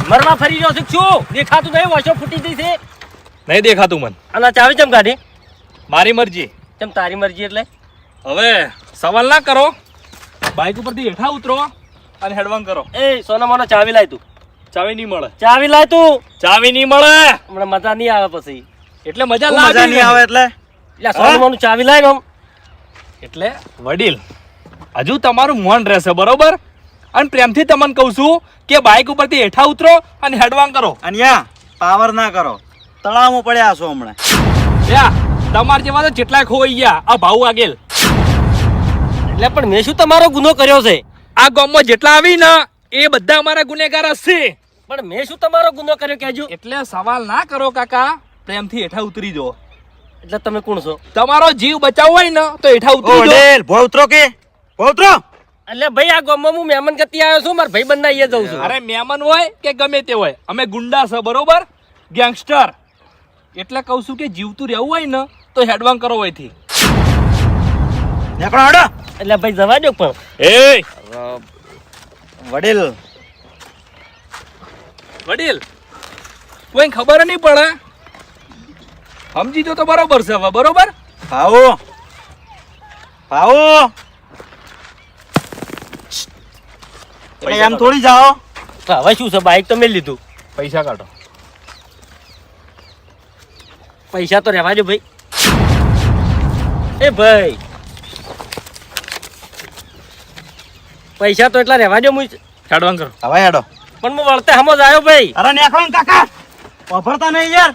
મરવા ફરી રહ્યો છું શું દેખાતું નહીં વોશો ફૂટી ગઈ છે નહીં દેખાતું મન અને ચાવી ચમ કાઢી મારી મરજી ચમ તારી મરજી એટલે હવે સવાલ ના કરો બાઇક ઉપરથી હેઠા ઉતરો અને હેડવાંગ કરો એ સોના મોનો ચાવી લાય તું ચાવી નહીં મળે ચાવી લાય તું ચાવી નહીં મળે હમણાં મજા નહીં આવે પછી એટલે મજા મજા નહીં આવે એટલે એટલે સોના મોનું ચાવી લાય આમ એટલે વડીલ હજુ તમારું મન રહેશે બરોબર અને પ્રેમથી તમને કહું છું કે બાઇક ઉપરથી હેઠા ઉતરો અને હેડવાંગ કરો અને યા પાવર ના કરો તળાવમાં પડ્યા છો હમણાં યા તમાર જેવા તો જેટલા ખોઈ ગયા આ ભાવ આગેલ એટલે પણ મેં શું તમારો ગુનો કર્યો છે આ ગામમાં જેટલા આવી ને એ બધા અમારા ગુનેગાર હશે પણ મેં શું તમારો ગુનો કર્યો કહેજો એટલે સવાલ ના કરો કાકા પ્રેમથી હેઠા ઉતરી જો એટલે તમે કોણ છો તમારો જીવ બચાવવો હોય ને તો હેઠા ઉતરી જો વડેલ ભો ઉતરો કે ભો ઉતરો એટલે ભાઈ આ ગામમાં હું મહેમાન ગતિ આવ્યો છું મારા ભાઈ બંધ અહીંયા જઉં છું અરે મહેમાન હોય કે ગમે તે હોય અમે ગુંડા છે બરોબર ગેંગસ્ટર એટલે કહું છું કે જીવતું રહેવું હોય ને તો હેડવાંગ કરો હોયથી નીકળો હડો એટલે ભાઈ જવા દો પણ એ વડીલ વડીલ કોઈ ખબર નહીં પડે સમજી જો તો બરોબર છે હવે બરોબર ભાવો ભાવો એમ થોડી જાઓ તો હવે શું છે બાઈક તો મેં લીધું પૈસા કાઢો પૈસા તો રહેવા દો ભાઈ એ ભાઈ પૈસા તો એટલા રહેવા દો હું હેડવાંગ કરો હવે હેડો પણ હું વળતે હમો જ આવ્યો ભાઈ અરે નીકળો ને કાકા વાપરતા નહીં યાર